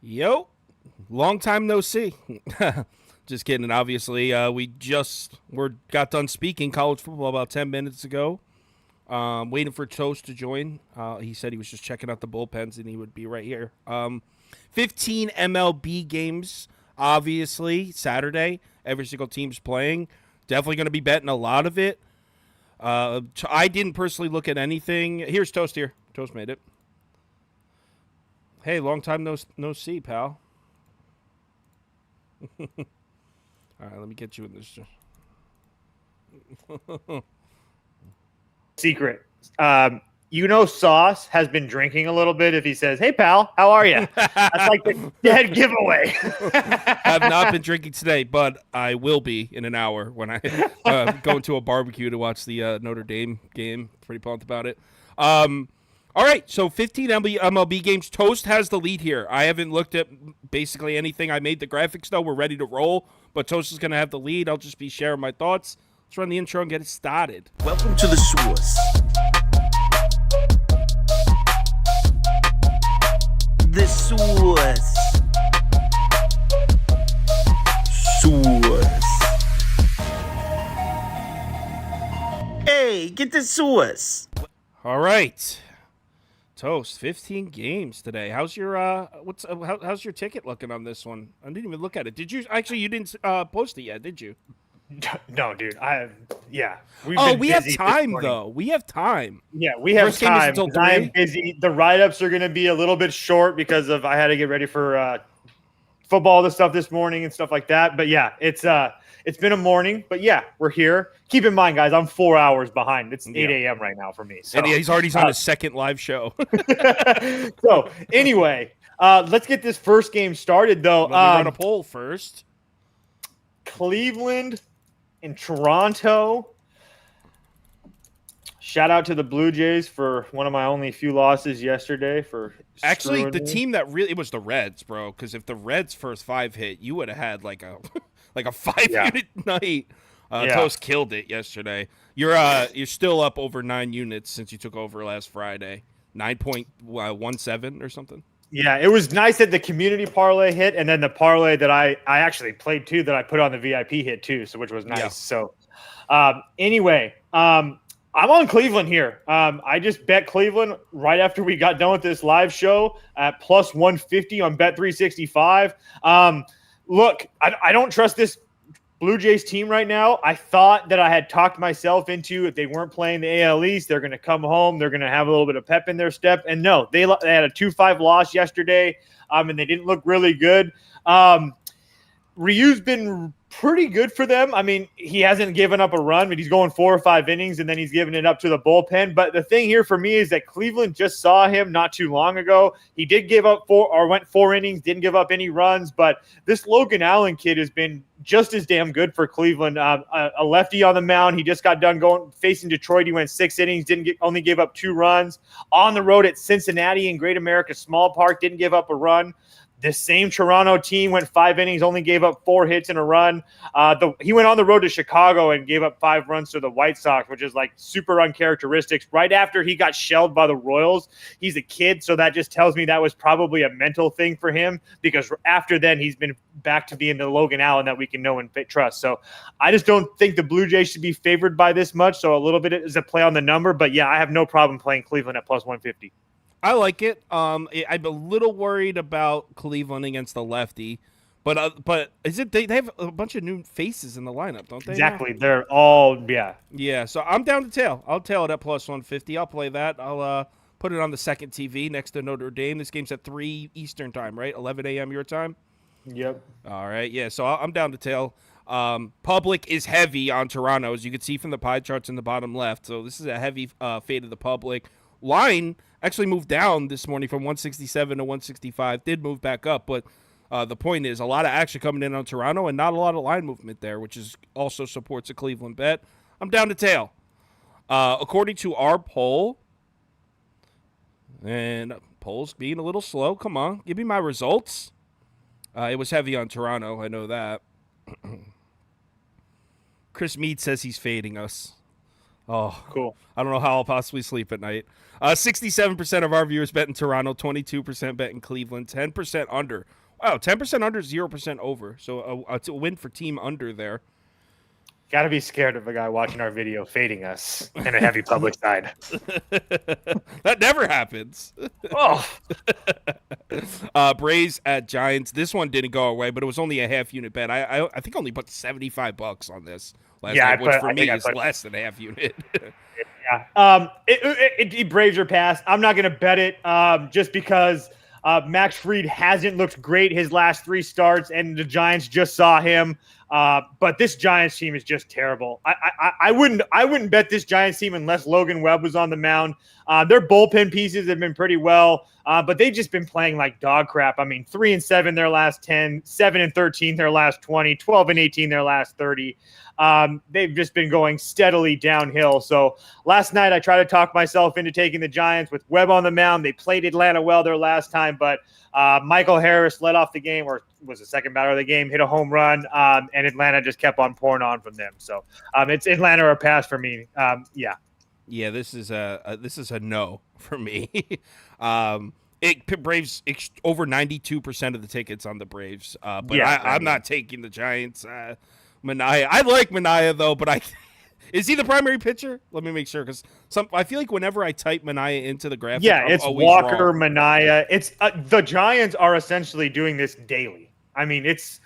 Yo, long time no see. Just kidding. Obviously, we got done speaking college football about 10 minutes ago. Waiting for Toast to join. He said he was just checking out the bullpens and he would be right here. 15 MLB games, obviously, Saturday. Every single team's playing. Definitely going to be betting a lot of it. I didn't personally look at anything. Here's Toast here. Toast made it. Hey, long time no see, pal. All right, let me get you in this. Secret. Sauce has been drinking a little bit if he says, "Hey, pal, how are you?" That's like the dead giveaway. I've not been drinking today, but I will be in an hour when I go into a barbecue to watch the Notre Dame game. Pretty pumped about it. All right, so 15 MLB games. Toast has the lead here. I haven't looked at basically anything. I made the graphics, though. We're ready to roll, but Toast is going to have the lead. I'll just be sharing my thoughts. Let's run the intro and get it started. Welcome to the source. The source. Source. Hey, get the source. All right. Toast, 15 games today. How's your how's your ticket looking on this one? I didn't even look at it. Did you actually? You didn't post it yet, did you? No, dude. We have time though. We have time. Yeah, we have First game is time. until 3. I am busy. The write-ups are going to be a little bit short because I had to get ready for football, the stuff this morning and stuff like that. But yeah, it's been a morning. But yeah, we're here. Keep in mind, guys, I'm 4 hours behind. It's 8 a.m. right now for me. So, and he's already on his second live show. So anyway, let's get this first game started, though. Let me run a poll first. Cleveland and Toronto. Shout out to the Blue Jays for one of my only few losses yesterday. Actually, the team that really it was the Reds, bro. Because if the Reds' first 5 hit, you would have had like a 5-unit night. Toast killed it yesterday. You're still up over 9 units since you took over last Friday. 9.17 or something. Yeah, it was nice that the community parlay hit, and then the parlay that I actually played too that I put on the VIP hit too, so which was nice. Yeah. So anyway, I'm on Cleveland here. I just bet Cleveland right after we got done with this live show at plus 150 on Bet365. Look, I don't trust this Blue Jays team right now. I thought that I had talked myself into if they weren't playing the AL East, they're going to come home. They're going to have a little bit of pep in their step. And no, they had a 2-5 loss yesterday, and they didn't look really good. Ryu's been pretty good for them. I mean, he hasn't given up a run, but he's going 4 or 5 innings, and then he's giving it up to the bullpen. But the thing here for me is that Cleveland just saw him not too long ago. He did give up went 4 innings, didn't give up any runs. But this Logan Allen kid has been just as damn good for Cleveland. A lefty on the mound. He just got done facing Detroit. He went 6 innings, only gave up 2 runs. On the road at Cincinnati in Great America Small Park, didn't give up a run. This same Toronto team went 5 innings, only gave up 4 hits and a run. He went on the road to Chicago and gave up 5 runs to the White Sox, which is like super uncharacteristic. Right after he got shelled by the Royals, he's a kid, so that just tells me that was probably a mental thing for him because after then he's been back to being the Logan Allen that we can know and trust. So I just don't think the Blue Jays should be favored by this much, so a little bit is a play on the number. But yeah, I have no problem playing Cleveland at plus 150. I like it. I'm a little worried about Cleveland against the lefty, but is it they have a bunch of new faces in the lineup, don't they? Exactly. Now? They're all Yeah, so I'm down to tail. I'll tail it at plus 150. I'll play that. I'll put it on the second TV next to Notre Dame. This game's at 3 Eastern time, right? 11 a.m. your time? Yep. All right. Yeah, so I'm down to tail. Public is heavy on Toronto, as you can see from the pie charts in the bottom left. So this is a heavy fade of the public. Line actually moved down this morning from 167 to 165. Did move back up, but the point is a lot of action coming in on Toronto and not a lot of line movement there, which is also supports a Cleveland bet. I'm down to tail. According to our poll, and polls being a little slow. Come on, give me my results. It was heavy on Toronto. I know that. Chris Mead says he's fading us. Oh, Cool. I don't know how I'll possibly sleep at night. 67% of our viewers bet in Toronto, 22% bet in Cleveland, 10% under. Wow, 10% under, 0% over. So it's a win for team under there. Got to be scared of a guy watching our video fading us in a heavy public side. That never happens. Oh, Braves at Giants. This one didn't go away, but it was only a half unit bet. I think I only put $75 on this last night, which for me is less than a half unit. yeah. Braves are passed. I'm not going to bet it just because Max Fried hasn't looked great his last 3 starts, and the Giants just saw him. But this Giants team is just terrible. I wouldn't bet this Giants team unless Logan Webb was on the mound. Their bullpen pieces have been pretty well, but they've just been playing like dog crap. I mean, 3-7 their last 10, 7-13 their last 20, 12-18 their last 30. They've just been going steadily downhill. So last night I tried to talk myself into taking the Giants with Webb on the mound. They played Atlanta well their last time, but Michael Harris led off the game, or was the second batter of the game, hit a home run, and Atlanta just kept on pouring on from them. So it's Atlanta or pass for me. Yeah, this is a no for me. Braves over 92% of the tickets on the Braves, but yeah, I'm not taking the Giants. Manaea, I like Manaea though, but is he the primary pitcher? Let me make sure, because I feel like whenever I type Manaea into the graphic, it's Walker, wrong. Manaea. It's the Giants are essentially doing this daily. I mean, it's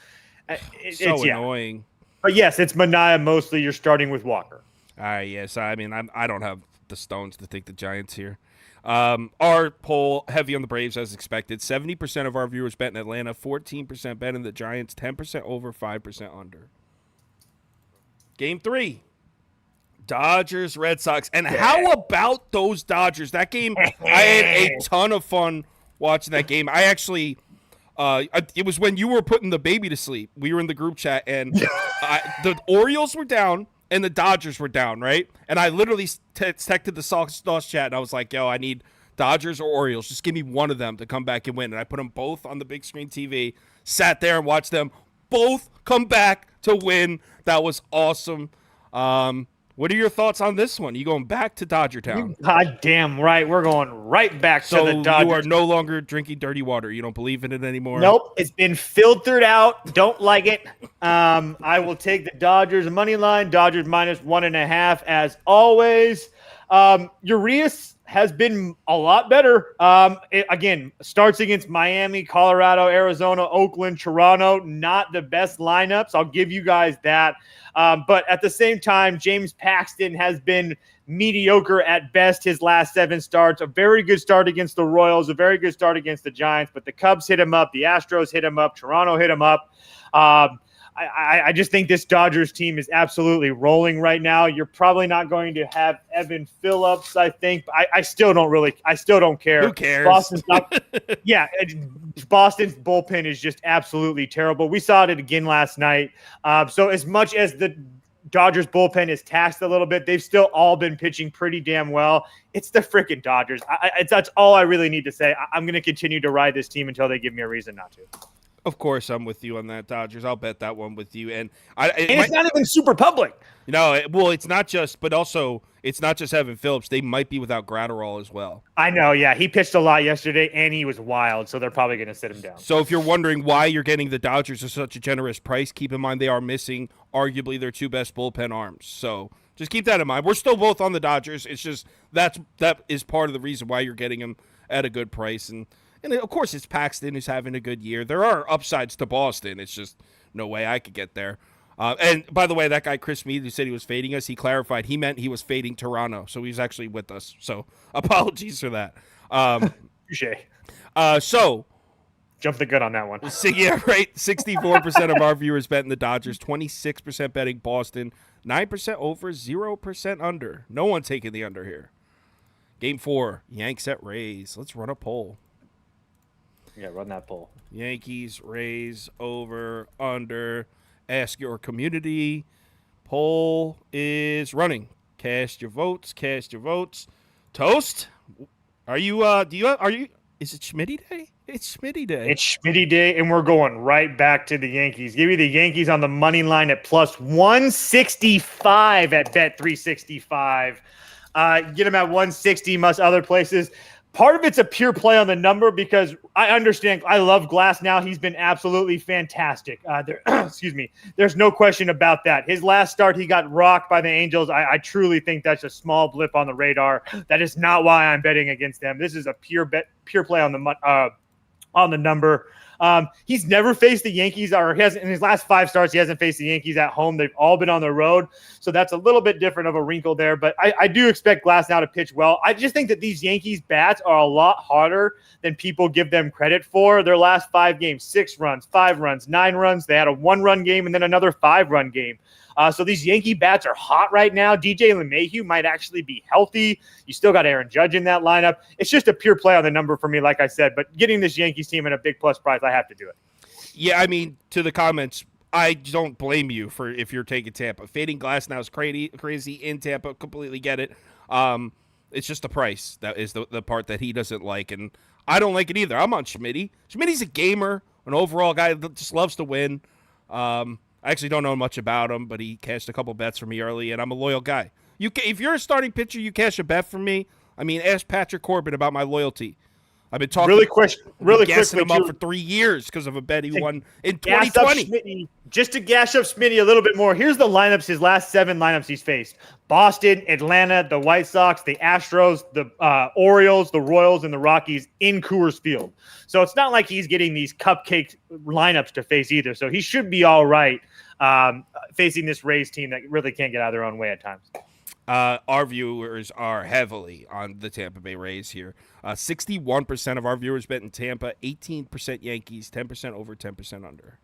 so annoying. But yes, it's Manaea mostly. You're starting with Walker. Yes. I mean, I don't have the stones to take the Giants here. Our poll heavy on the Braves as expected. 70% of our viewers bet in Atlanta, 14% bet in the Giants, 10% over, 5% under. Game 3, Dodgers, Red Sox. And how about those Dodgers? That game, I had a ton of fun watching that game. I actually, it was when you were putting the baby to sleep. We were in the group chat, and the Orioles were down, and the Dodgers were down, right? And I literally texted the Sox chat, and I was like, yo, I need Dodgers or Orioles. Just give me one of them to come back and win. And I put them both on the big screen TV, sat there and watched them both come back to win. That was awesome. What are your thoughts on this one? You going back to Dodger Town? God damn right. We're going right back to the Dodgers. You are no longer drinking dirty water. You don't believe in it anymore? Nope. It's been filtered out. Don't like it. I will take the Dodgers money line. Dodgers -1.5 as always. Urias has been a lot better. Again, starts against Miami, Colorado, Arizona, Oakland, Toronto. Not the best lineups. I'll give you guys that. But at the same time, James Paxton has been mediocre at best his last 7 starts. A very good start against the Royals, a very good start against the Giants, but the Cubs hit him up, the Astros hit him up, Toronto hit him up. I just think this Dodgers team is absolutely rolling right now. You're probably not going to have Evan Phillips, I think. But I still don't care. Who cares? Boston's bullpen is just absolutely terrible. We saw it again last night. So as much as the Dodgers bullpen is taxed a little bit, they've still all been pitching pretty damn well. It's the freaking Dodgers. That's all I really need to say. I'm going to continue to ride this team until they give me a reason not to. Of course, I'm with you on that, Dodgers. I'll bet that one with you. And it's not even super public. It's not just, but also it's not just Evan Phillips. They might be without Gratterall as well. I know, yeah. He pitched a lot yesterday, and he was wild, so they're probably going to sit him down. So if you're wondering why you're getting the Dodgers at such a generous price, keep in mind they are missing arguably their 2 best bullpen arms. So just keep that in mind. We're still both on the Dodgers. It's just that is part of the reason why you're getting them at a good price. And of course, it's Paxton who's having a good year. There are upsides to Boston. It's just no way I could get there. And by the way, that guy Chris Mead who said he was fading us, he clarified he meant he was fading Toronto, so he's actually with us. So apologies for that. Touché. So jump the gun on that one. Yeah, right. 64% of our viewers bet in the Dodgers, 26% betting Boston, 9% over, 0% under. No one taking the under here. Game 4, Yanks at Rays. Let's run a poll. Yeah, run that poll. Yankees, Rays, over, under. Ask your community. Poll is running. Cast your votes. Toast. Are you Is it Schmitty Day? It's Schmitty Day. It's Schmitty Day, and we're going right back to the Yankees. Give me the Yankees on the money line at plus 165 at Bet365. Get them at 160, most other places. Part of it's a pure play on the number because I understand. I love Glass now. He's been absolutely fantastic. Excuse me. There's no question about that. His last start, he got rocked by the Angels. I truly think that's a small blip on the radar. That is not why I'm betting against them. This is a pure play on the number. He's never faced the Yankees, or he hasn't in his last 5 starts. He hasn't faced the Yankees at home. They've all been on the road, so that's a little bit different of a wrinkle there. But I do expect Glass now to pitch well. I just think that these Yankees bats are a lot harder than people give them credit for. Their last 5 games, 6 runs, 5 runs, 9 runs. They had a 1-run game and then another 5-run game. So these Yankee bats are hot right now. DJ LeMahieu might actually be healthy. You still got Aaron Judge in that lineup. It's just a pure play on the number for me, like I said. But getting this Yankees team at a big plus price, I have to do it. Yeah, I mean, to the comments, I don't blame you for if you're taking Tampa. Fading Glass now is crazy in Tampa. Completely get it. It's just the price that is the part that he doesn't like, and I don't like it either. I'm on Schmitty. Schmitty's a gamer, an overall guy that just loves to win. I actually don't know much about him, but he cashed a couple bets for me early, and I'm a loyal guy. If you're a starting pitcher, you cash a bet for me. I mean, ask Patrick Corbin about my loyalty. I've been talking gassing him up for 3 years because of a bet he won in 2020. Just to gash up Schmitty a little bit more, here's the lineups, his last 7 lineups he's faced. Boston, Atlanta, the White Sox, the Astros, the Orioles, the Royals, and the Rockies in Coors Field. So it's not like he's getting these cupcake lineups to face either. So he should be all right facing this Rays team that really can't get out of their own way at times. Our viewers are heavily on the Tampa Bay Rays here. 61% of our viewers bet in Tampa, 18% Yankees, 10% over, 10% under.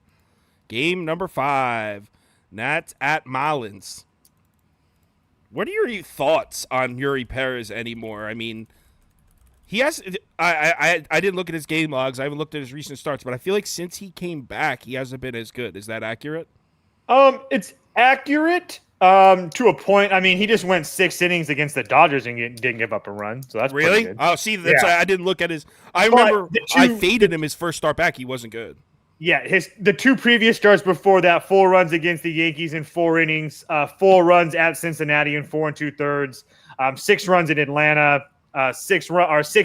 Game number 5, Nats at Marlins. What are your thoughts on Yuri Perez anymore? I mean, he has. I didn't look at his game logs. I haven't looked at his recent starts, but I feel like since he came back, he hasn't been as good. Is that accurate? It's accurate to a point. I mean, he just went 6 innings against the Dodgers and didn't give up a run. So that's really good. Oh, see, that's I didn't look at his. I remember I faded him his first start back. He wasn't good. Yeah, the 2 previous starts before that, 4 runs against the Yankees in 4 innings, 4 runs at Cincinnati in 4 2/3, 6 runs in Atlanta, 6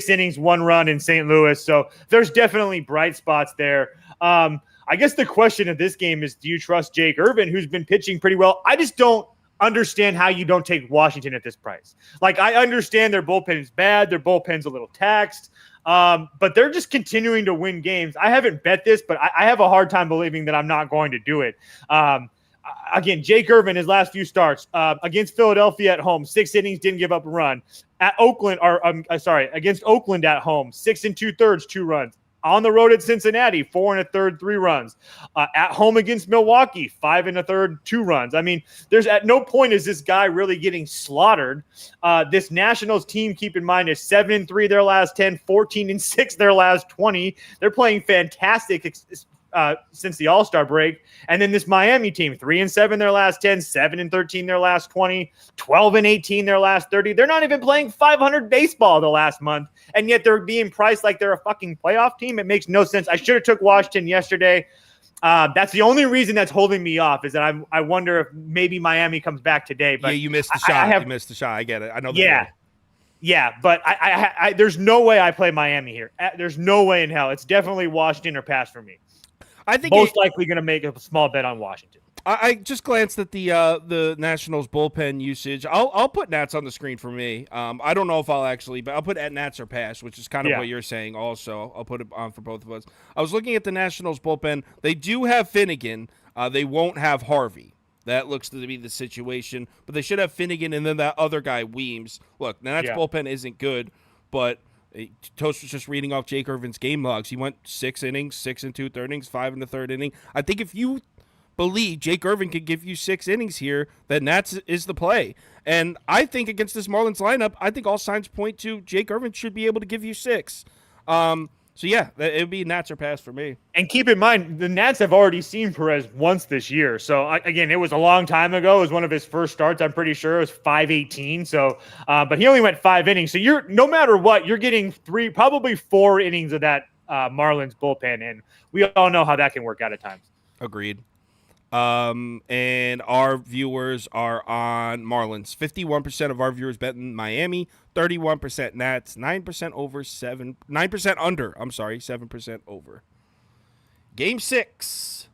innings, 1 run in St. Louis. So there's definitely bright spots there. I guess the question of this game is, do you trust Jake Irvin, who's been pitching pretty well? I just don't understand how you don't take Washington at this price. Like, I understand their bullpen is bad. Their bullpen's a little taxed. But they're just continuing to win games. I haven't bet this, but I have a hard time believing that I'm not going to do it. Again, Jake Irvin, his last few starts against Philadelphia at home, 6 innings, didn't give up a run. At Oakland, against Oakland at home, 6 2/3, 2 runs. On the road at Cincinnati, 4 1/3, 3 runs. At home against Milwaukee, 5 1/3, 2 runs. I mean, there's at no point is this guy really getting slaughtered. This Nationals team, keep in mind, is 7-3 their last 10, 14-6 their last 20. They're playing fantastic since the All-Star break. And then this Miami team, 3-7 their last 10, 7-13 their last 20, 12-18 their last 30. They're not even playing 500 baseball the last month, and yet they're being priced like they're a fucking playoff team. It makes no sense. I should have took Washington yesterday. That's the only reason that's holding me off, is that I wonder if maybe Miami comes back today. But yeah, you missed the shot. You missed the shot. I get it. I know. Yeah, but I there's no way I play Miami here. There's no way in hell. It's definitely Washington or pass for me. I think most likely going to make a small bet on Washington. I just glanced at the Nationals bullpen usage. I'll put Nats on the screen for me. I don't know if I'll actually, but I'll put at Nats or pass, which is kind of what you're saying also. I'll put it on for both of us. I was looking at the Nationals bullpen. They do have Finnegan. They won't have Harvey. That looks to be the situation. But they should have Finnegan and then that other guy, Weems. Look, the Nats bullpen isn't good, but Toast was just reading off Jake Irvin's game logs. He went 6 innings, 6 2/3 innings, 5 1/3 inning. I think if you believe Jake Irvin could give you 6 innings here, then Nats is the play. And I think against this Marlins lineup, I think all signs point to Jake Irvin should be able to give you 6. So So yeah, it would be Nats or pass for me. And keep in mind, the Nats have already seen Perez once this year. So again, it was a long time ago. It was one of his first starts. I'm pretty sure it was 5-18. So, but he only went 5 innings. So you're no matter what, you're getting probably 4 innings of that Marlins bullpen, and we all know how that can work out at times. Agreed. And our viewers are on Marlins. 51% of our viewers bet in Miami, 31% Nats, 9% over, 9% under. 7% over. Game 6.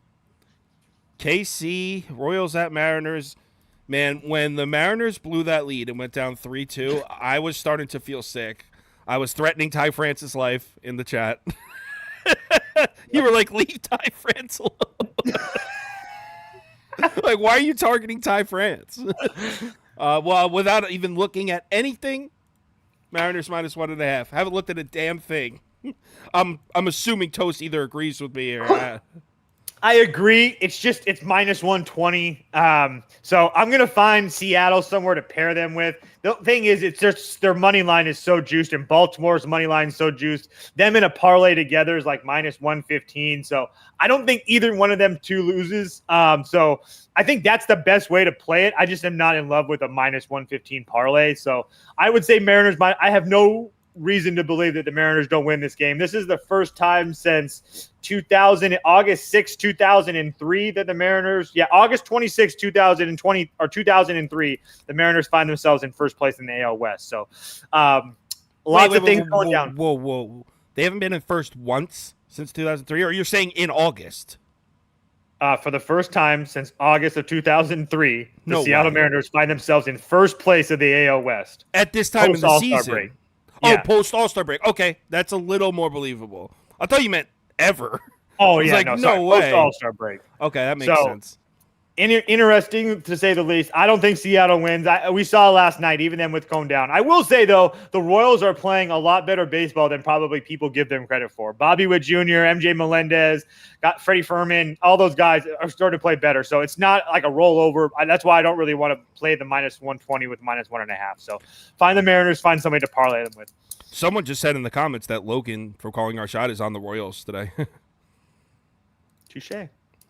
KC, Royals at Mariners. Man, when the Mariners blew that lead and went down 3-2, I was starting to feel sick. I was threatening Ty France's life in the chat. You were like, leave Ty France alone. Like, why are you targeting Ty France? Well, without even looking at anything, Mariners -1.5. Haven't looked at a damn thing. I'm assuming Toast either agrees with me or. I agree. It's -120. So I'm gonna find Seattle somewhere to pair them with. The thing is, it's just their money line is so juiced, and Baltimore's money line is so juiced. Them in a parlay together is like -115. So I don't think either one of them two loses. So I think that's the best way to play it. I just am not in love with a -115 parlay. So I would say Mariners. I have no reason to believe that the Mariners don't win this game. This is the first time since August 6, 2003 that the Mariners, August 26, 2020 or 2003, the Mariners find themselves in first place in the AL West. So lots of things going down. Whoa. They haven't been in first once since 2003, or you're saying in August? For the first time since August of 2003, the Seattle Mariners find themselves in first place of the AL West. At this time in the season. Break. Oh, post All-Star break. Okay, that's a little more believable. I thought you meant ever. Oh, yeah, no way. Post All-Star break. Okay, that makes sense. Interesting to say the least. I don't think Seattle wins. We saw last night, even then with Cone down. I will say, though, the Royals are playing a lot better baseball than probably people give them credit for. Bobby Witt Jr., MJ Melendez, got Freddie Fermin, all those guys are starting to play better. So it's not like a rollover. That's why I don't really want to play the -120 with -1.5. So find the Mariners, find somebody to parlay them with. Someone just said in the comments that Logan, for calling our shot, is on the Royals today. Touche.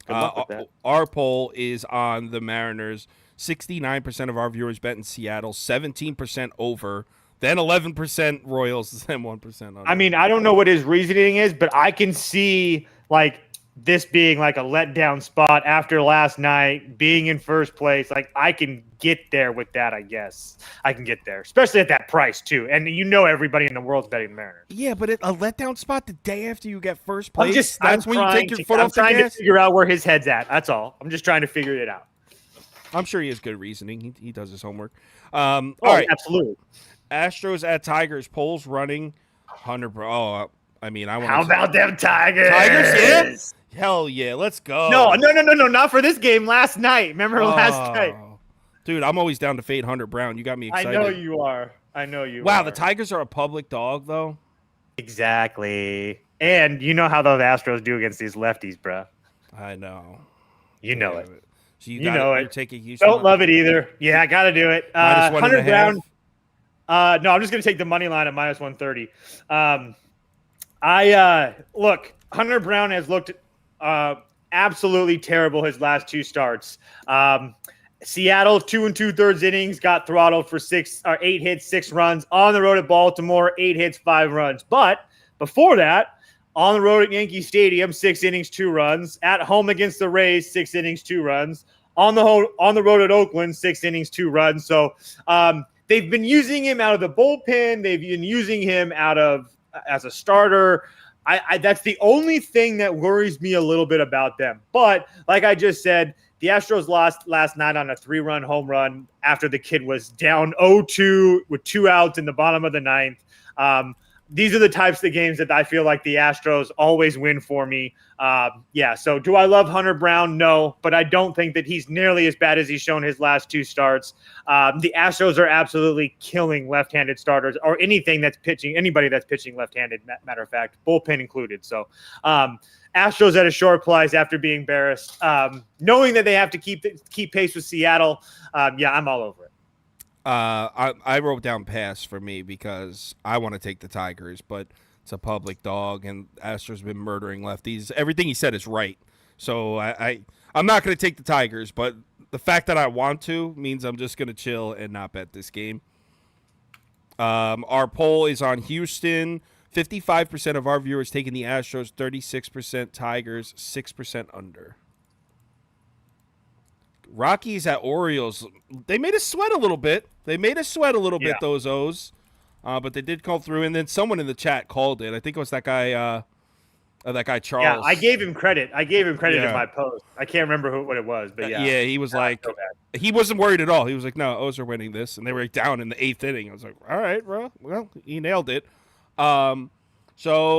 Good luck with that. Our poll is on the Mariners. 69% of our viewers bet in Seattle, 17% over, then 11% Royals, then 1% under. I mean, I don't know what his reasoning is, but I can see like this being like a letdown spot after last night, being in first place. Like I can get there with that, I guess. I can get there, especially at that price too. And everybody in the world's betting the Mariners. Yeah, but a letdown spot the day after you get first place, I'm when you take your foot off the gas. I'm trying to figure out where his head's at. That's all. I'm just trying to figure it out. I'm sure he has good reasoning. He does his homework. All right. Absolutely. Astros at Tigers. Polls running 100. How about them Tigers? Tigers, yeah. Hell yeah, let's go. No, not for this game. Last night. Remember last night? Dude, I'm always down to fade Hunter Brown. You got me excited. I know you are. Wow, the Tigers are a public dog, though. Exactly. And you know how those Astros do against these lefties, bro. I know. You know it. So you're taking Houston. Don't love it either. Yeah, I got to do it. Hunter Brown. No, I'm just going to take the money line at -130. Look, Hunter Brown has looked absolutely terrible his last 2 starts. Seattle, 2 2/3 innings, got throttled for 8 hits, 6 runs. On the road at Baltimore, 8 hits, 5 runs. But before that, on the road at Yankee Stadium, 6 innings, 2 runs. At home against the Rays, 6 innings, 2 runs. On the road at Oakland, 6 innings, 2 runs. So they've been using him out of the bullpen. They've been using him as a starter. That's the only thing that worries me a little bit about them. But like I just said, the Astros lost last night on a 3-run home run after the kid was down 0-2 with 2 outs in the bottom of the 9th. These are the types of games that I feel like the Astros always win for me. So do I love Hunter Brown? No, but I don't think that he's nearly as bad as he's shown his last 2 starts. The Astros are absolutely killing left-handed starters or anybody that's pitching left-handed, matter of fact, bullpen included. So Astros at a short price after being embarrassed, knowing that they have to keep pace with Seattle. I'm all over it. I wrote down pass for me because I want to take the Tigers, but It's a public dog, and Astros been murdering lefties. Everything he said is right. So I'm not going to take the Tigers, but the fact that I want to means I'm just going to chill and not bet this game. Our poll is on Houston. 55% of our viewers taking the Astros, 36% Tigers, 6% under. Rockies at Orioles. They made us sweat a little bit. Those O's. But they did call through, and then someone in the chat called it. I think it was that guy Charles. Yeah, I gave him credit. In my post. I can't remember what it was, but yeah. Yeah, he was like, he wasn't worried at all. He was like, no, O's are winning this, and they were down in the 8th inning. I was like, all right, bro. Well, he nailed it. So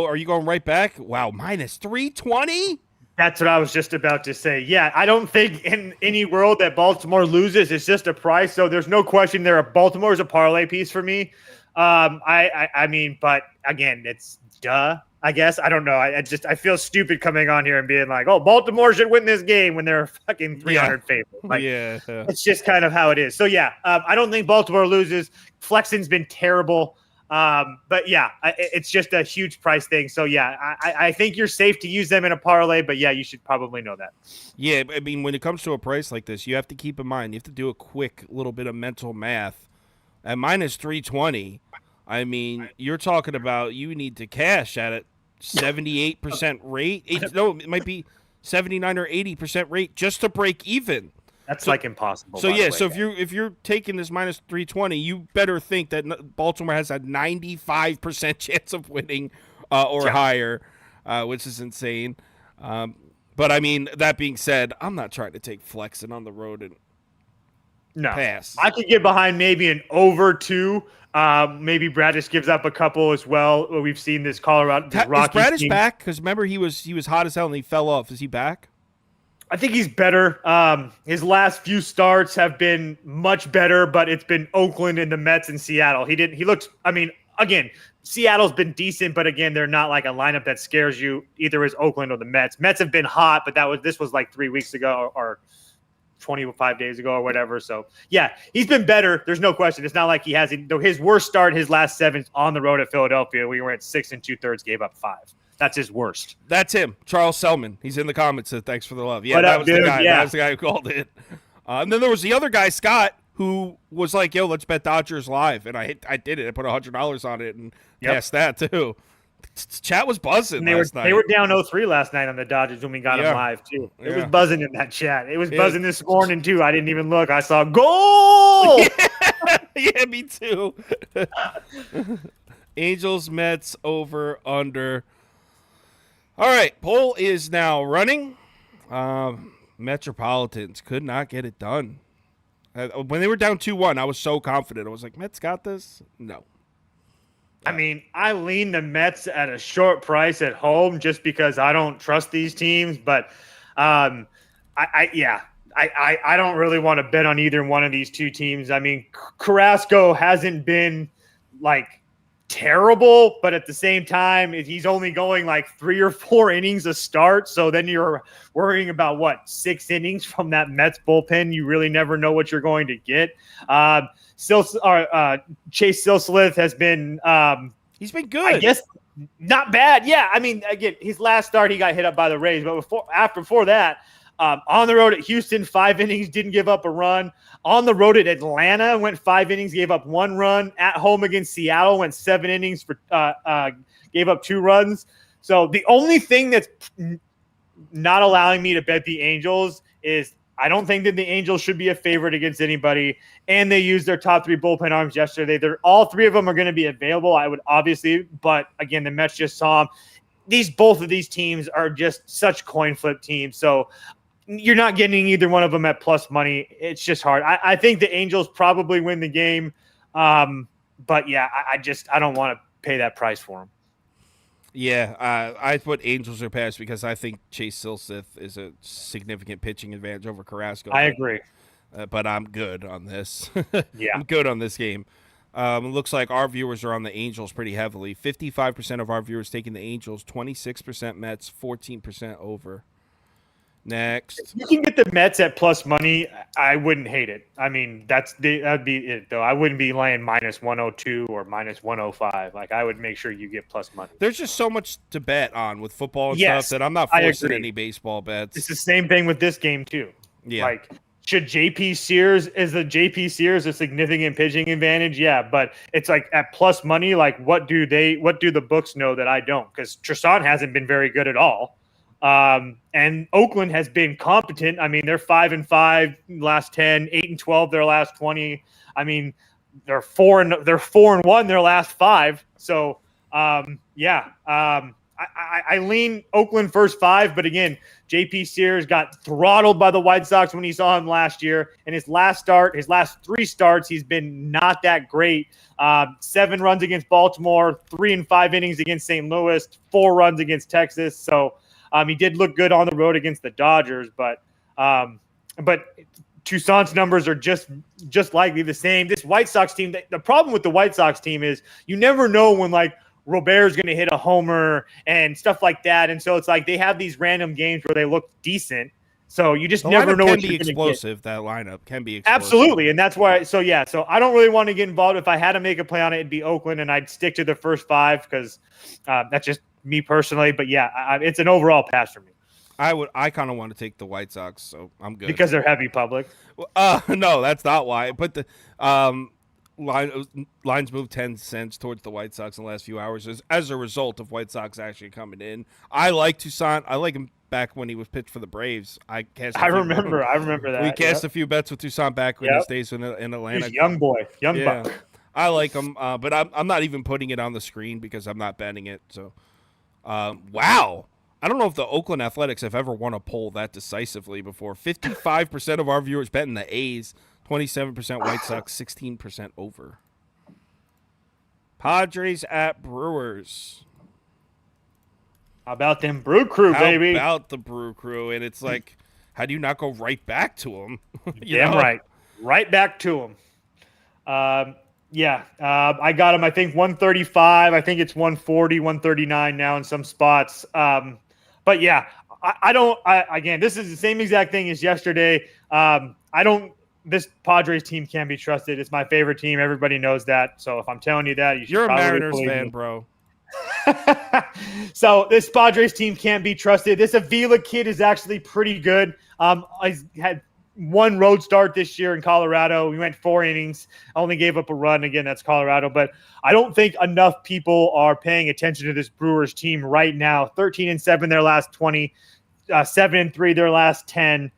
are you going right back? Wow, minus 320? That's what I was just about to say. Yeah, I don't think in any world that Baltimore loses, it's just a price. So there's no question there. Baltimore is a parlay piece for me. I mean, but again, it's duh. I guess I don't know. I feel stupid coming on here and being like, "Oh, Baltimore should win this game" when they're fucking 300 favorite. Like, yeah, it's just kind of how it is. So yeah, I don't think Baltimore loses. Flexing's been terrible. But yeah, it's just a huge price thing. So yeah, I think you're safe to use them in a parlay, but yeah, you should probably know that. Yeah. I mean, when it comes to a price like this, you have to keep in mind, you have to do a quick little bit of mental math. At minus 320, I mean, you're talking about you need to cash at a 78% rate. It might be 79 or 80% rate just to break even. That's like impossible. So yeah, so if you're taking this minus 320, you better think that Baltimore has a 95% chance of winning or higher, which is insane. But I mean, that being said, I'm not trying to take flexing on the road and pass. I could get behind maybe an over 2. Maybe Bradish gives up a couple as well. We've seen this Colorado. Is Bradish back? Because remember he was hot as hell and he fell off. Is he back? I think he's better. His last few starts have been much better, but it's been Oakland and the Mets and Seattle. He looked, I mean, again, Seattle's been decent, but again, they're not like a lineup that scares you. Either is Oakland or the Mets. Mets have been hot, but this was like 3 weeks ago or 25 days ago or whatever. So yeah, he's been better. There's no question. It's not like he hasn't. His worst start, his last 7 on the road at Philadelphia. We were at 6 2/3, gave up 5. That's his worst. That's him, Charles Selman. He's in the comments. So thanks for the love. Yeah, that was the guy. Yeah. That was the guy who called it. And then there was the other guy, Scott, who was like, "Yo, let's bet Dodgers live," and I did it. I put $100 on it and passed that too. Chat was buzzing last night. They were down 0-3 last night on the Dodgers when we got them live too. It was buzzing in that chat. It was buzzing this morning too. I didn't even look. I saw goal. Yeah, me too. Angels, Mets, over, under. All right, poll is now running. Metropolitans could not get it done. When they were down 2-1, I was so confident. I was like, Mets got this? No. I mean, I lean the Mets at a short price at home just because I don't trust these teams. But I don't really want to bet on either one of these two teams. I mean, Carrasco hasn't been like terrible, but at the same time, he's only going like 3 or 4 innings a start. So then you're worrying about 6 innings from that Mets bullpen. You really never know what you're going to get. Chase Silslith has been he's been good. I guess not bad. Yeah, I mean, again, his last start he got hit up by the Rays, but before that, on the road at Houston, 5 innings, didn't give up a run. On the road at Atlanta, went 5 innings, gave up 1 run. At home against Seattle, went 7 innings for gave up 2 runs. So the only thing that's not allowing me to bet the Angels is I don't think that the Angels should be a favorite against anybody, and they used their top 3 bullpen arms yesterday. All 3 of them are going to be available, I would obviously, but again, the Mets just saw them. Both of these teams are just such coin flip teams, so you're not getting either one of them at plus money. It's just hard. I think the Angels probably win the game, but yeah, I don't want to pay that price for them. Yeah, I put Angels or pass because I think Chase Silseth is a significant pitching advantage over Carrasco. I agree. But I'm good on this. Yeah. I'm good on this game. It looks like our viewers are on the Angels pretty heavily. 55% of our viewers taking the Angels, 26% Mets, 14% over. Next. You can get the Mets at plus money. I wouldn't hate it. I mean, that'd be it though. I wouldn't be laying minus 102 or minus 105. Like I would make sure you get plus money. There's just so much to bet on with football and Yes, stuff that I'm not I forcing agree. any baseball bets. It's the same thing with this game too. Yeah. Like, should JP Sears a significant pitching advantage? Yeah, but it's like at plus money. Like, what do the books know that I don't? Because Tristan hasn't been very good at all. And Oakland has been competent. I mean, they're 5-5 last 10, 8-12 their last 20. I mean, they're 4-1 their last 5. So, I lean Oakland first 5, but again, JP Sears got throttled by the White Sox when he saw him last year. In his last 3 starts, he's been not that great. 7 runs against Baltimore, 3 and 5 innings against St. Louis, 4 runs against Texas. So, he did look good on the road against the Dodgers, but Toussaint's numbers are just likely the same. This White Sox team, the problem with the White Sox team is you never know when like Robert's going to hit a homer and stuff like that, and so it's like they have these random games where they look decent. So you just never know what you're going to get. Explosive. That lineup can be explosive. Absolutely, and that's why. So I don't really want to get involved. If I had to make a play on it, it'd be Oakland, and I'd stick to the first 5 because that's just me personally. But it's an overall pass for me. I kind of want to take the White Sox, so I'm good because they're heavy public. No, that's not why. But the lines moved 10 cents towards the White Sox in the last few hours as a result of White Sox actually coming in. I like Toussaint. I like him back when he was pitched for the Braves. I remember that. We cast a few bets with Toussaint back when he stays in Atlanta. He's young buck. I like him, but I'm not even putting it on the screen because I'm not betting it. So, wow. I don't know if the Oakland Athletics have ever won a poll that decisively before. 55% of our viewers betting the A's, 27% White Sox, 16% over. Padres at Brewers. How about them Brew Crew, baby? How about the Brew Crew? And it's like, how do you not go right back to them? Damn right. Right back to them. I got them, I think, 135. I think it's 140, 139 now in some spots. But yeah, again, this is the same exact thing as yesterday. This Padres team can be trusted. It's my favorite team. Everybody knows that. So if I'm telling you that, you're a Mariners fan, bro. So this Padres team can't be trusted. This Avila kid is actually pretty good. I had 1 road start this year in Colorado. We went 4 innings, only gave up a run. Again, that's Colorado. But I don't think enough people are paying attention to this Brewers team right now. 13-7 their last 20, 7-3 their last 10.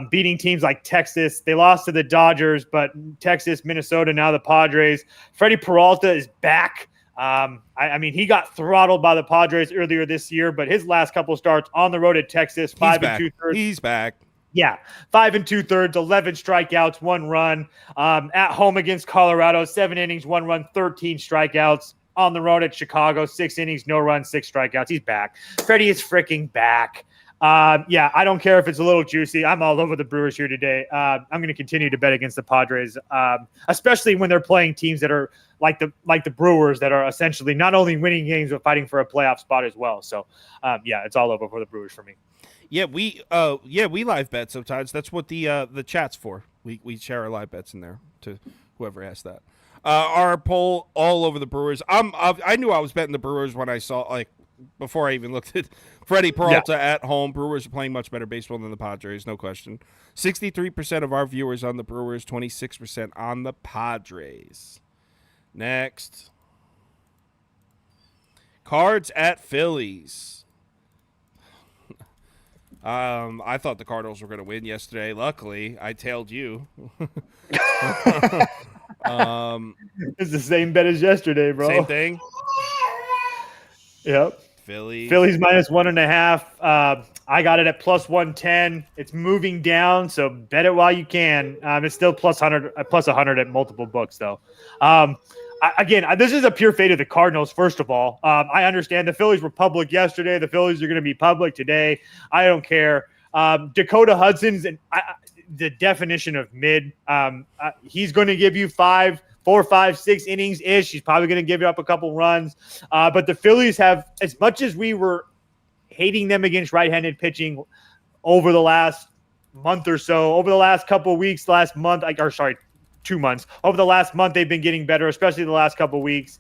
Beating teams like Texas. They lost to the Dodgers, but Texas, Minnesota, now the Padres. Freddie Peralta is back. I mean, he got throttled by the Padres earlier this year, but his last couple starts on the road at Texas, 5 2/3. He's back. Yeah, 5 2/3, 11 strikeouts, 1 run. At home against Colorado, 7 innings, 1 run, 13 strikeouts. On the road at Chicago, 6 innings, no runs, 6 strikeouts. He's back. Freddie is freaking back. I don't care if it's a little juicy. I'm all over the Brewers here today. I'm going to continue to bet against the Padres, especially when they're playing teams that are like the Brewers that are essentially not only winning games but fighting for a playoff spot as well. So, it's all over for the Brewers for me. Yeah, we live bet sometimes. That's what the chat's for. We share our live bets in there to whoever asked that. Our poll all over the Brewers. I knew I was betting the Brewers when I saw before I even looked at Freddie Peralta at home. Brewers are playing much better baseball than the Padres, no question. 63% of our viewers on the Brewers, 26% on the Padres. Next. Cards at Phillies. I thought the Cardinals were going to win yesterday. Luckily, I tailed you. It's the same bet as yesterday, bro. Same thing? Yep. Phillies minus 1.5. I got it at plus 110. It's moving down, so bet it while you can. It's still plus 100 at multiple books, though. This is a pure fate of the Cardinals, first of all. I understand the Phillies were public yesterday. The Phillies are going to be public today. I don't care. Dakota Hudson's the definition of mid. He's going to give you 4, 5, 6 innings-ish. He's probably going to give you up a couple runs. But the Phillies have, as much as we were hating them against right-handed pitching over the last month or so, over the last couple of weeks, 2 months. Over the last month, they've been getting better, especially the last couple of weeks.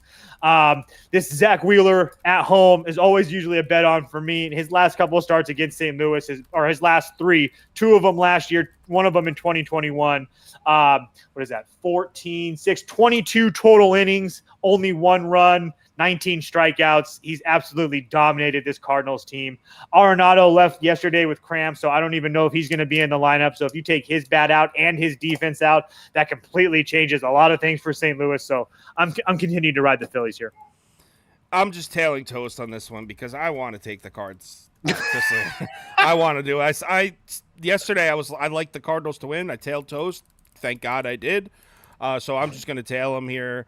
This Zach Wheeler at home is always usually a bet on for me. His last couple of starts against St. Louis, his last three, 2 of them last year, 1 of them in 2021. What is that? 14, 6, 22 total innings, only 1 run, 19 strikeouts. He's absolutely dominated this Cardinals team. Arenado left yesterday with cramps, so I don't even know if he's going to be in the lineup. So if you take his bat out and his defense out, that completely changes a lot of things for St. Louis. So I'm continuing to ride the Phillies here. I'm just tailing toast on this one because I want to take the Cards. I want to do it. Yesterday I liked the Cardinals to win. I tailed toast. Thank God I did. So I'm just going to tail them here.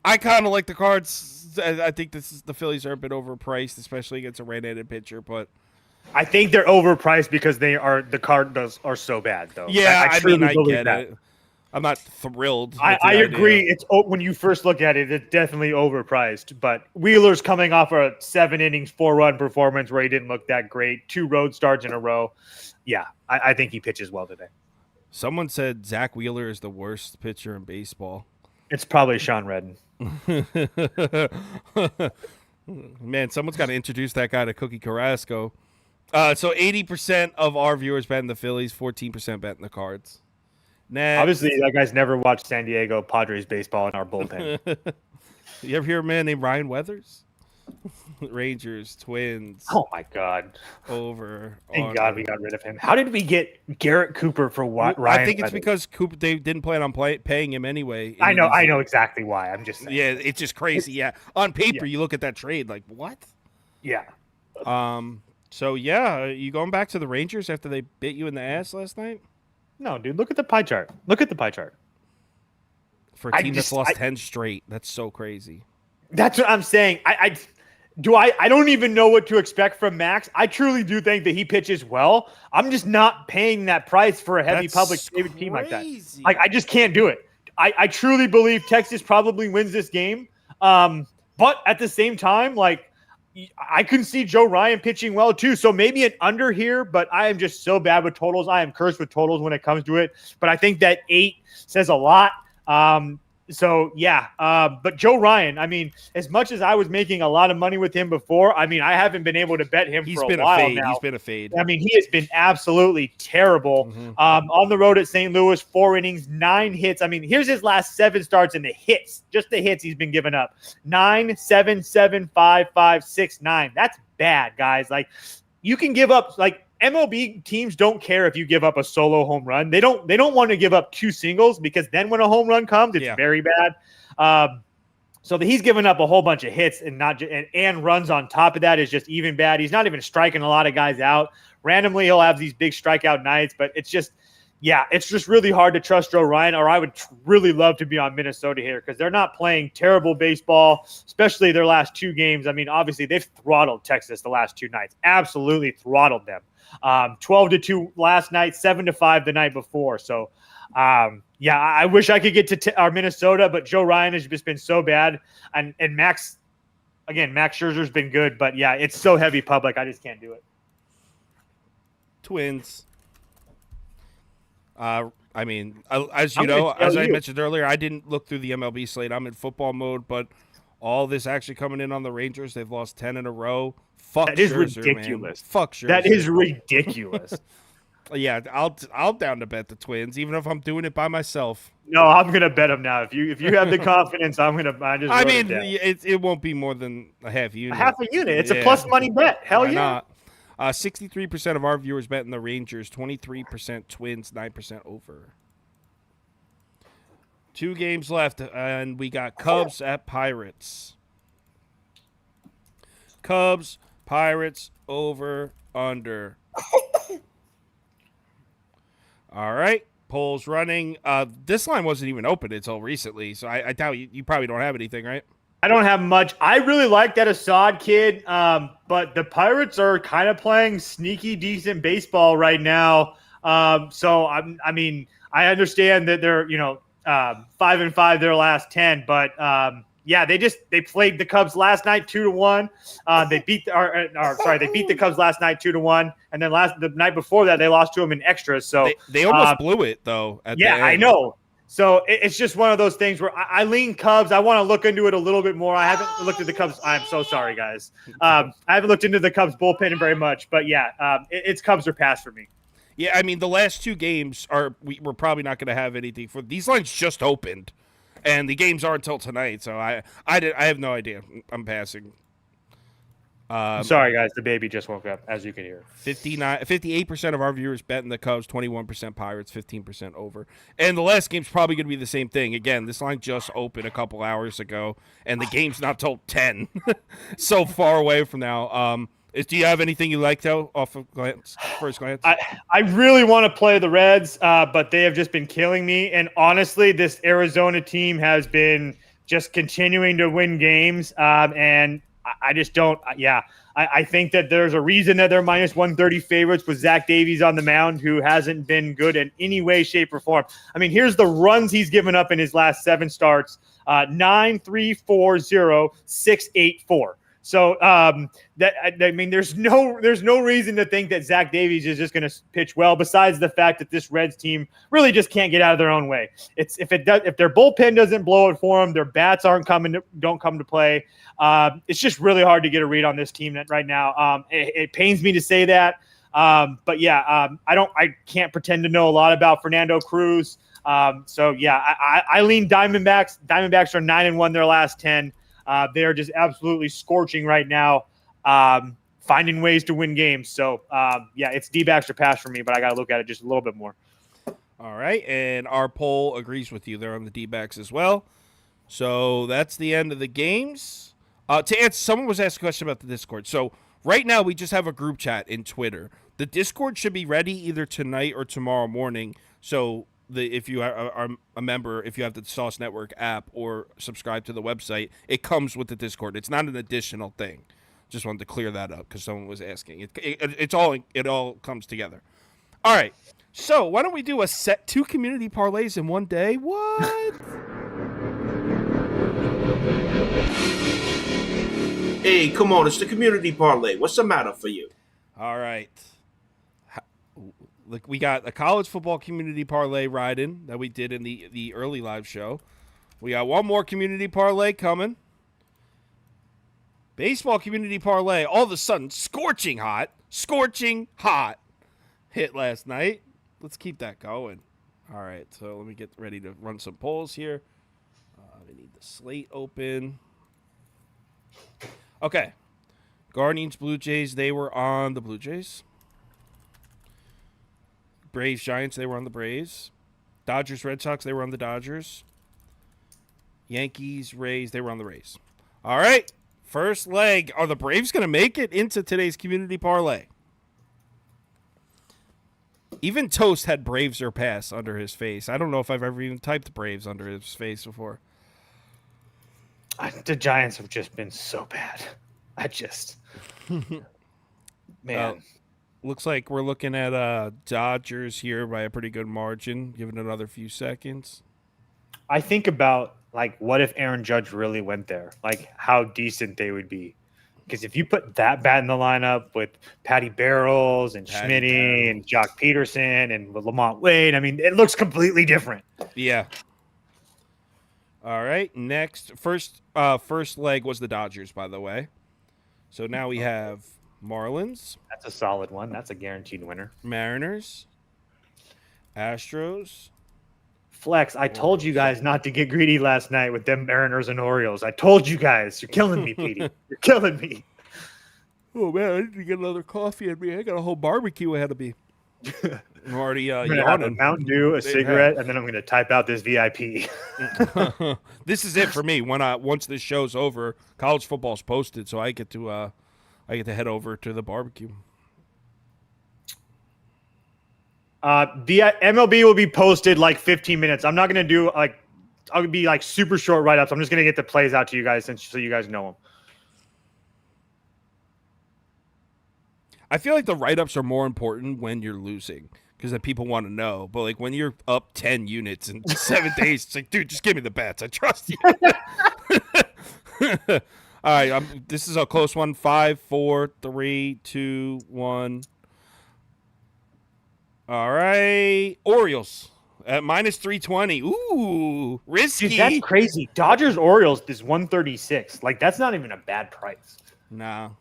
I kind of like the Cards. I think the Phillies are a bit overpriced, especially against a right-handed pitcher. But I think they're overpriced because the Cardinals are so bad, though. Yeah, I get it. I'm not thrilled. I agree. It's when you first look at it, it's definitely overpriced. But Wheeler's coming off a 7 innings, 4-run performance where he didn't look that great. 2 road starts in a row. Yeah, I think he pitches well today. Someone said Zach Wheeler is the worst pitcher in baseball. It's probably Sean Redden. Man, someone's got to introduce that guy to Cookie Carrasco. So 80% of our viewers bet in the Phillies, 14% bet in the Cards. Next. Obviously, that guy's never watched San Diego Padres baseball in our bullpen. You ever hear a man named Ryan Weathers? Rangers, Twins. Oh, my God. Over. Thank God we got rid of him. How did we get Garrett Cooper for what? Ryan I think it's Weathers? because Cooper, they didn't plan on paying him anyway. I know exactly why. I'm just saying. Yeah, it's just crazy. Yeah. On paper, you look at that trade like, what? Yeah. So, yeah, you going back to the Rangers after they bit you in the ass last night? No, dude, look at the pie chart. For a team that's lost 10 straight. That's so crazy. That's what I'm saying. I don't even know what to expect from Max. I truly do think that he pitches well. I'm just not paying that price for a heavy public favorite team like that. Like, I just can't do it. I truly believe Texas probably wins this game. But at the same time, like, I couldn't see Joe Ryan pitching well too. So maybe an under here, but I am just so bad with totals. I am cursed with totals when it comes to it. But I think that 8 says a lot. So yeah, but Joe Ryan, I mean, as much as I was making a lot of money with him before, I mean, I haven't been able to bet him for a while now. He's been a fade. I mean, he has been absolutely terrible. Mm-hmm. On the road at St. Louis, 4 innings, 9 hits. I mean, here's his last 7 starts in the hits, just the hits he's been giving up. 9, 7, 7, 5, 5, 6, 9. That's bad, guys. Like, you can give up, like, MLB teams don't care if you give up a solo home run. They don't want to give up 2 singles because then when a home run comes, it's very bad. So he's given up a whole bunch of hits and runs on top of that is just even bad. He's not even striking a lot of guys out. Randomly, he'll have these big strikeout nights, but it's just really hard to trust Joe Ryan, or I would really love to be on Minnesota here because they're not playing terrible baseball, especially their last 2 games. I mean, obviously, they've throttled Texas the last 2 nights, absolutely throttled them. 12-2 last night, 7-5 the night before. So, I wish I could get to our Minnesota, but Joe Ryan has just been so bad. And Max Scherzer's been good, but yeah, it's so heavy public. I just can't do it. Twins. I mean, as I mentioned earlier, I didn't look through the MLB slate. I'm in football mode, but all this actually coming in on the Rangers. They've lost 10 in a row. That is Scherzer, ridiculous. Man. Fuck Scherzer. That is ridiculous. Yeah, I'll down to bet the Twins, even if I'm doing it by myself. No, I'm gonna bet them now. If you have the confidence, I mean, it won't be more than a half unit. A half a unit. It's a plus money bet. Hell Why yeah. Not? 63% of our viewers bet in the Rangers, 23% Twins, 9% over. 2 games left, and we got Cubs at Pirates. Cubs, Pirates, over, under. All right, polls running. This line wasn't even open until recently, so I doubt you probably don't have anything, right? I don't have much. I really like that Assad kid, but the Pirates are kind of playing sneaky decent baseball right now. So I mean, I understand that they're 5-5 their last 10, but yeah, they played the Cubs last night 2-1. They beat the Cubs last night 2-1, and then the night before that they lost to them in extras. So they almost blew it though. At the end. I know. So it's just one of those things where I lean Cubs. I want to look into it a little bit more. I haven't looked at the Cubs. I'm so sorry, guys. I haven't looked into the Cubs bullpen very much, but yeah, it's Cubs or pass for me. Yeah, I mean the last two games we're probably not going to have anything for these lines just opened, and the games aren't until tonight. So I have no idea. I'm passing. I'm sorry, guys. The baby just woke up, as you can hear. 58% of our viewers bet in the Cubs, 21% Pirates, 15% over. And the last game's probably going to be the same thing. Again, this line just opened a couple hours ago, and the game's not till 10. So far away from now. Do you have anything you like, though, off of first glance? I really want to play the Reds, but they have just been killing me. And honestly, this Arizona team has been just continuing to win games, and I just don't. Yeah, I think that there's a reason that they're minus 130 favorites with Zach Davies on the mound, who hasn't been good in any way, shape, or form. I mean, here's the runs he's given up in his last 7 starts: 9, 3, 4, 0, 6, 8, 4. So there's no reason to think that Zach Davies is just going to pitch well. Besides the fact that this Reds team really just can't get out of their own way. If their bullpen doesn't blow it for them, their bats don't come to play. It's just really hard to get a read on this team right now. It pains me to say that, but yeah, I can't pretend to know a lot about Fernando Cruz. So yeah, I lean Diamondbacks. Diamondbacks are 9-1 their last 10. They are just absolutely scorching right now, finding ways to win games. So, yeah, it's D-backs or pass for me, but I got to look at it just a little bit more. All right, and our poll agrees with you. They're on the D-backs as well. So that's the end of the games. To answer, someone was asking a question about the Discord. So right now we just have a group chat in Twitter. The Discord should be ready either tonight or tomorrow morning. So if you are a member, if you have the Sauce Network app or subscribe to the website, it comes with the Discord. It's not an additional thing. Just wanted to clear that up because someone was asking. It all comes together. All right. So why don't we do a set 2 community parlays in one day? What? Hey, come on, it's the community parlay. What's the matter for you? All right. Look, we got a college football community parlay riding that we did in the early live show. We got one more community parlay coming. Baseball community parlay, all of a sudden, scorching hot hit last night. Let's keep that going. All right, so let me get ready to run some polls here. I need the slate open. Okay. Guardians, Blue Jays, they were on the Blue Jays. Braves, Giants, they were on the Braves. Dodgers, Red Sox, they were on the Dodgers. Yankees, Rays, they were on the Rays. All right, first leg. Are the Braves going to make it into today's community parlay? Even Toast had Braves or pass under his face. I don't know if I've ever even typed Braves under his face before. The Giants have just been so bad. Man. Looks like we're looking at Dodgers here by a pretty good margin. Give it another few seconds. I think about, what if Aaron Judge really went there? How decent they would be. Because if you put that bat in the lineup with Patty Barrels and Schmitty and Jock Peterson and Lamont Wade, I mean, it looks completely different. Yeah. All right, next. First leg was the Dodgers, by the way. So now we have Marlins. That's a solid one. That's a guaranteed winner. Mariners. Astros. Flex, I told you guys not to get greedy last night with them Mariners and Orioles. I told you guys. You're killing me, Petey. You're killing me. Oh, man, I need to get another coffee in me. I got a whole barbecue ahead of me. I'm already I'm gonna have a Mountain Dew, a cigarette, and then I'm going to type out this VIP. This is it for me. Once this show's over, college football's posted, so I get to head over to the barbecue. The MLB will be posted 15 minutes. I'm not going to do I'll be super short write-ups. I'm just going to get the plays out to you guys so you guys know them. I feel like the write-ups are more important when you're losing because then people want to know. But when you're up 10 units in 7 days, it's dude, just give me the bets. I trust you. All right, this is a close one. 5, 4, 3, 2, 1. All right, Orioles at minus 320. Ooh, risky. Dude, that's crazy. Dodgers Orioles is 136. Like, that's not even a bad price. No,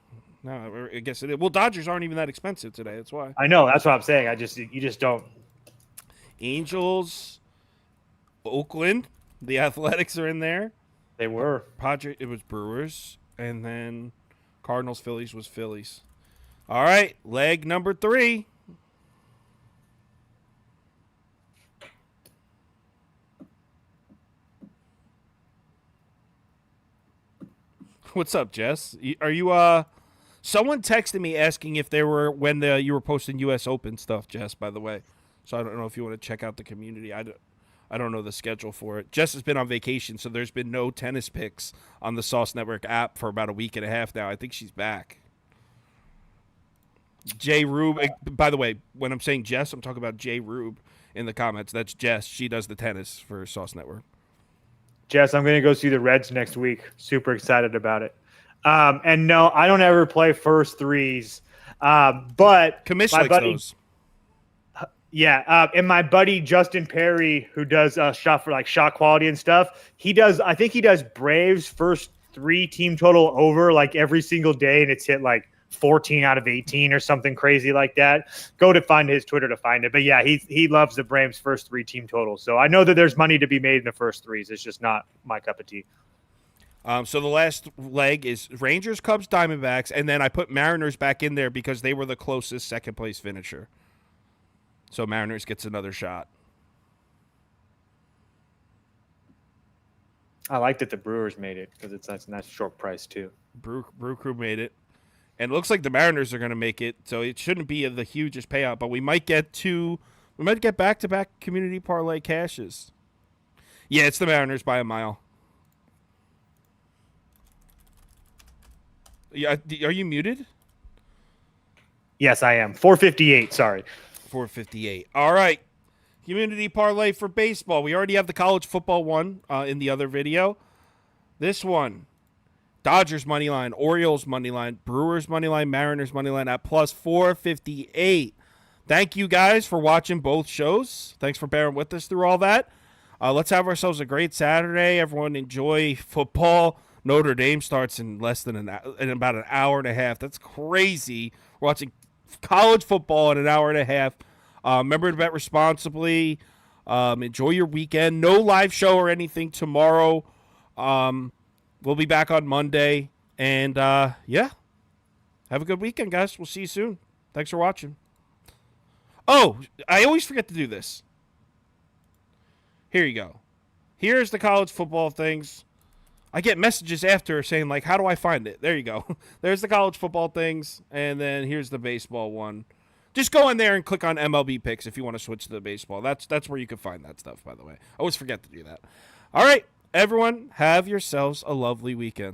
I guess it is. Well, Dodgers aren't even that expensive today. That's why. I know. That's what I'm saying. You just don't. Angels, Oakland. The Athletics are in there. They were. Padres, it was Brewers, and then Cardinals, Phillies was Phillies. All right, leg number 3. What's up, Jess? Are you someone texted me asking if they were when you were posting US Open stuff, Jess, by the way. So I don't know if you want to check out the community. I don't know the schedule for it. Jess has been on vacation, so there's been no tennis picks on the Sauce Network app for about a week and a half now. I think she's back. Jay Rube, by the way, when I'm saying Jess, I'm talking about Jay Rube in the comments. That's Jess. She does the tennis for Sauce Network. Jess, I'm going to go see the Reds next week. Super excited about it. And no, I don't ever play first threes. But Commish my likes buddy, those. Yeah, and my buddy Justin Perry, who does shot for like shot quality and stuff, I think he does Braves first 3 team total over like every single day, and it's hit like 14 out of 18 or something crazy like that. Go to find his Twitter to find it. But yeah, he loves the Braves first 3 team totals. So I know that there's money to be made in the first threes. It's just not my cup of tea. So the last leg is Rangers, Cubs, Diamondbacks, and then I put Mariners back in there because they were the closest second place finisher. So Mariners gets another shot. I like that the Brewers made it because it's a nice short price too. Brew Crew made it. And it looks like the Mariners are going to make it, so it shouldn't be the hugest payout, but we might get back-to-back community parlay cashes. Yeah, it's the Mariners by a mile. Yeah, are you muted? Yes, I am. 458, sorry. 458. All right. Community parlay for baseball. We already have the college football one in the other video. This one, Dodgers money line, Orioles money line, Brewers money line, Mariners money line at plus 458. Thank you guys for watching both shows. Thanks for bearing with us through all that. Let's have ourselves a great Saturday. Everyone enjoy football. Notre Dame starts in about an hour and a half. That's crazy. We're watching college football in an hour and a half. Remember to bet responsibly. Enjoy your weekend. No live show or anything tomorrow. We'll be back on Monday. And, yeah. Have a good weekend, guys. We'll see you soon. Thanks for watching. Oh, I always forget to do this. Here you go. Here's the college football things. I get messages after saying, like, how do I find it? There you go. There's the college football things, and then here's the baseball one. Just go in there and click on MLB picks if you want to switch to the baseball. That's where you can find that stuff, by the way. I always forget to do that. All right, everyone, have yourselves a lovely weekend.